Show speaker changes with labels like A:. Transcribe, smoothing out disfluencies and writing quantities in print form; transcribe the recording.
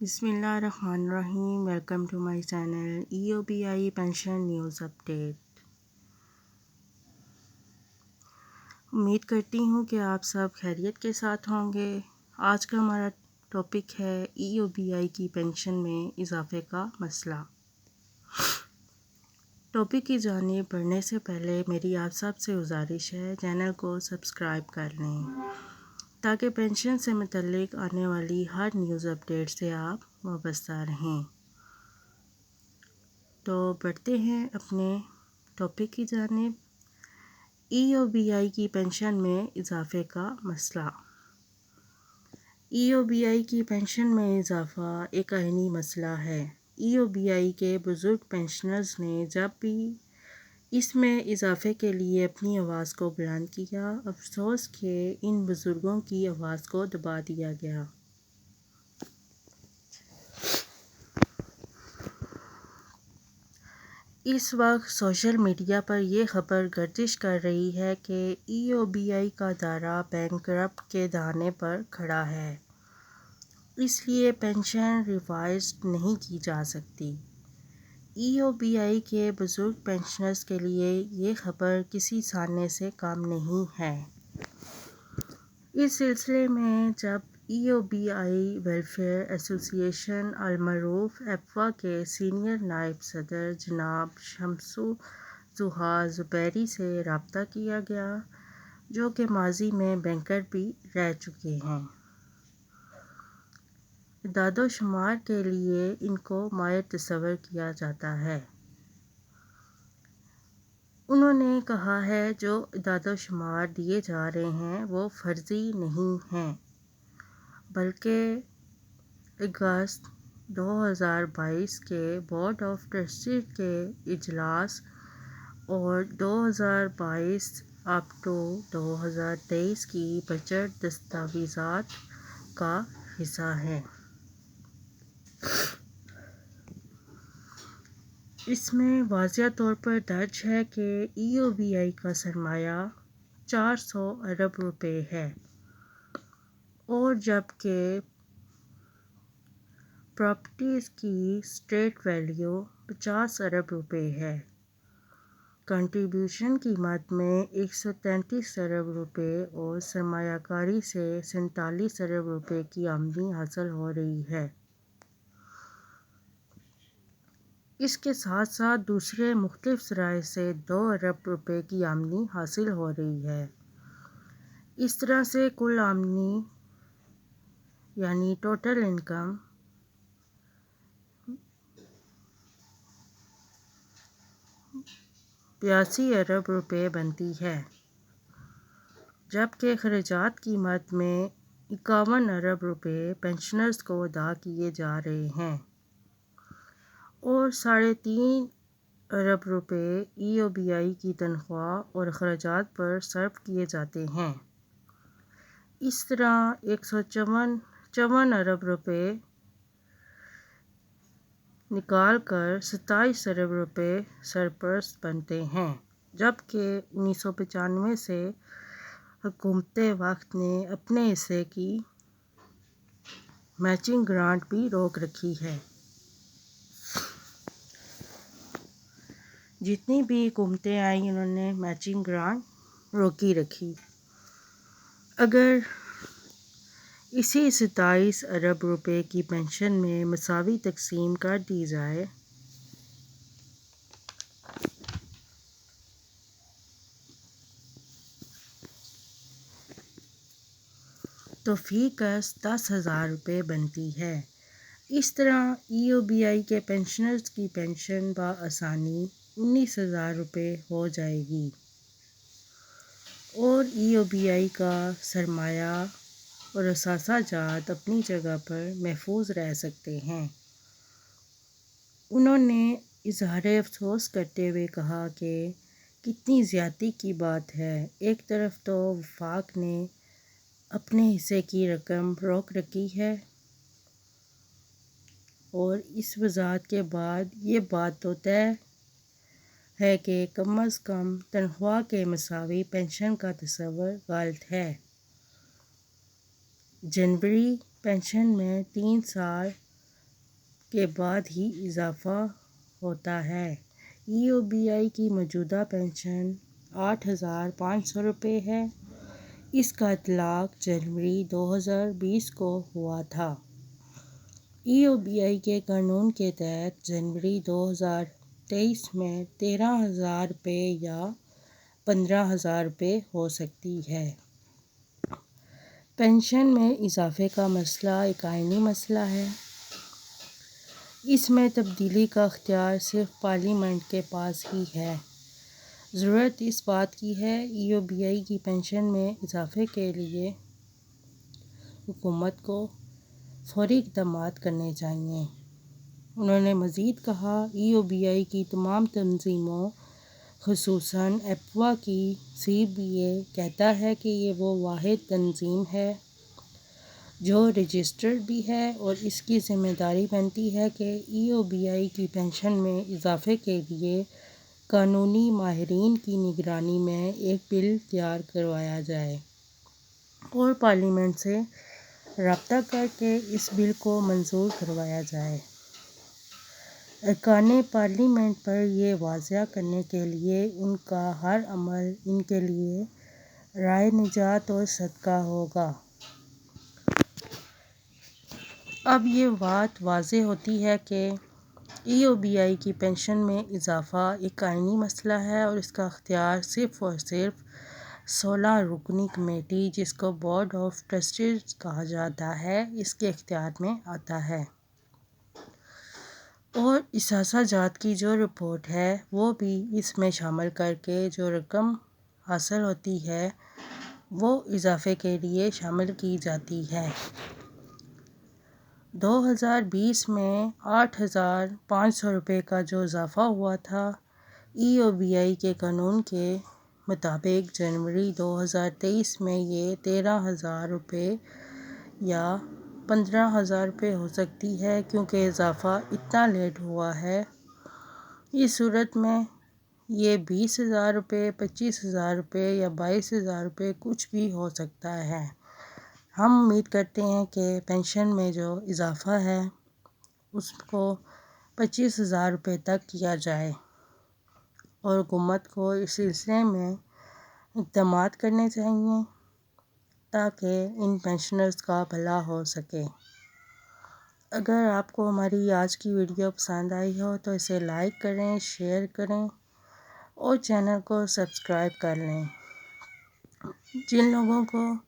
A: بسم اللہ الرحمن الرحیم۔ Welcome to my channel EOBI pension news update. امید کرتی ہوں کہ آپ سب خیریت کے ساتھ ہوں گے۔ آج کا ہمارا ٹاپک ہے EOBI کی پینشن میں اضافے کا مسئلہ۔ ٹاپک کی جانب بڑھنے سے پہلے میری آپ سب سے گزارش ہے چینل کو سبسکرائب کر لیں تاکہ پینشن سے متعلق آنے والی ہر نیوز اپڈیٹ سے آپ وابستہ رہیں۔ تو بڑھتے ہیں اپنے ٹاپک کی جانب۔ EOBI کی پینشن میں اضافے کا مسئلہ۔ EOBI کی پینشن میں اضافہ ایک آئینی مسئلہ ہے۔ EOBI کے بزرگ پینشنرز نے جب بھی اس میں اضافے کے لیے اپنی آواز کو بلند کیا، افسوس کہ ان بزرگوں کی آواز کو دبا دیا گیا۔ اس وقت سوشل میڈیا پر یہ خبر گردش کر رہی ہے کہ EOBI کا ادارہ بینکرپٹ کے دہانے پر کھڑا ہے، اس لیے پینشن ریوائز نہیں کی جا سکتی۔ EOBI کے بزرگ پینشنرز کے لیے یہ خبر کسی سانیے سے کم نہیں ہے۔ اس سلسلے میں جب EOBI ویلفیئر ایسوسی ایشن المعروف EPWA کے سینئر نائب صدر جناب شمسو ضحیٰ زبیری سے رابطہ کیا گیا، جو کہ ماضی میں بینکر بھی رہ چکے ہیں، اعداد و شمار کے لیے ان کو ماہر تصور کیا جاتا ہے۔ انہوں نے کہا ہے جو اعداد و شمار دیے جا رہے ہیں وہ فرضی نہیں ہیں، بلکہ اگست 2022 کے بورڈ آف ٹرسٹیز کے اجلاس اور 2022 ٹو 2023 کی بجٹ دستاویزات کا حصہ ہیں۔ اس میں واضح طور پر درج ہے کہ EOBI کا سرمایہ 400 ارب روپے ہے، اور جبکہ پراپرٹیز کی اسٹریٹ ویلیو 50 ارب روپے ہے۔ کنٹریبیوشن قیمت میں 133 ارب روپے اور سرمایہ کاری سے 47 ارب روپے کی آمدنی حاصل ہو رہی ہے۔ اس کے ساتھ ساتھ دوسرے مختلف ذرائع سے 2 ارب روپے کی آمدنی حاصل ہو رہی ہے۔ اس طرح سے کل آمدنی یعنی ٹوٹل انکم 82 ارب روپے بنتی ہے، جبکہ خراجات قیمت میں 51 ارب روپے پینشنرز کو ادا کیے جا رہے ہیں اور 3.5 ارب روپے EOBI کی تنخواہ اور اخراجات پر صرف کیے جاتے ہیں۔ اس طرح 154 ارب روپے نکال کر 27 ارب روپے سرپلس بنتے ہیں، جبکہ 1995 سے حکومت وقت نے اپنے حصے کی میچنگ گرانٹ بھی روک رکھی ہے۔ جتنی بھی حکومتیں آئیں انہوں نے میچنگ گرانٹ روکی رکھی۔ اگر اسی 27 ارب روپے کی پینشن میں مساوی تقسیم کر دی جائے تو فی کس 10,000 روپے بنتی ہے۔ اس طرح EOBI کے پینشنرز کی پینشن بآسانی 19,000 روپے ہو جائے گی اور EOBI کا سرمایہ اور اثاثہ جات اپنی جگہ پر محفوظ رہ سکتے ہیں۔ انہوں نے اظہار افسوس کرتے ہوئے کہا کہ کتنی زیادتی کی بات ہے، ایک طرف تو وفاق نے اپنے حصے کی رقم روک رکھی ہے اور اس وضاحت کے بعد یہ بات تو طے ہے کہ کم از کم تنخواہ کے مساوی پینشن کا تصور غلط ہے۔ جنوری پینشن میں 3 سال کے بعد ہی اضافہ ہوتا ہے۔ ای او بی آئی کی موجودہ پنشن 8,500 روپے ہے۔ اس کا اطلاق جنوری 2020 کو ہوا تھا۔ ای او بی آئی کے قانون کے تحت جنوری 2023 میں 13,000 روپے یا 15,000 روپے ہو سکتی ہے۔ پنشن میں اضافے کا مسئلہ ایک آئینی مسئلہ ہے۔ اس میں تبدیلی کا اختیار صرف پارلیمنٹ کے پاس ہی ہے۔ ضرورت اس بات کی ہے ای او بی آئی کی پنشن میں اضافے کے لیے حکومت کو فوری اقدامات کرنے چاہئیں۔ انہوں نے مزید کہا، ای او بی آئی کی تمام تنظیموں خصوصاً ایپوا کی سی بی اے کہتا ہے کہ یہ وہ واحد تنظیم ہے جو رجسٹرڈ بھی ہے اور اس کی ذمہ داری بنتی ہے کہ ای او بی آئی کی پنشن میں اضافے کے لیے قانونی ماہرین کی نگرانی میں ایک بل تیار کروایا جائے اور پارلیمنٹ سے رابطہ کر کے اس بل کو منظور کروایا جائے۔ ارکانِ پارلیمنٹ پر یہ واضح کرنے کے لیے ان کا ہر عمل ان کے لیے راہ نجات اور صدقہ ہوگا۔ اب یہ بات واضح ہوتی ہے کہ ای او بی آئی کی پنشن میں اضافہ ایک آئینی مسئلہ ہے اور اس کا اختیار صرف اور صرف 16 رکنی کمیٹی جس کو بورڈ آف ٹرسٹیز کہا جاتا ہے اس کے اختیار میں آتا ہے۔ اور اثاثہ جات کی جو رپورٹ ہے وہ بھی اس میں شامل کر کے جو رقم حاصل ہوتی ہے وہ اضافے کے لیے شامل کی جاتی ہے۔ 2020 میں 8,500 روپے کا جو اضافہ ہوا تھا، ای او بی آئی کے قانون کے مطابق جنوری 2023 میں یہ 13,000 روپے یا 15,000 روپے ہو سکتی ہے کیونکہ اضافہ اتنا لیٹ ہوا ہے۔ اس صورت میں یہ 20,000 روپے، 25,000 روپے یا 22,000 روپے کچھ بھی ہو سکتا ہے۔ ہم امید کرتے ہیں کہ پنشن میں جو اضافہ ہے اس کو 25,000 روپے تک کیا جائے اور حکومت کو اس سلسلے میں اقدامات کرنے چاہئیں تاکہ ان پنشنرز کا بھلا ہو سکے۔ اگر آپ کو ہماری آج کی ویڈیو پسند آئی ہو تو اسے لائک کریں، شیئر کریں اور چینل کو سبسکرائب کر لیں۔ جن لوگوں کو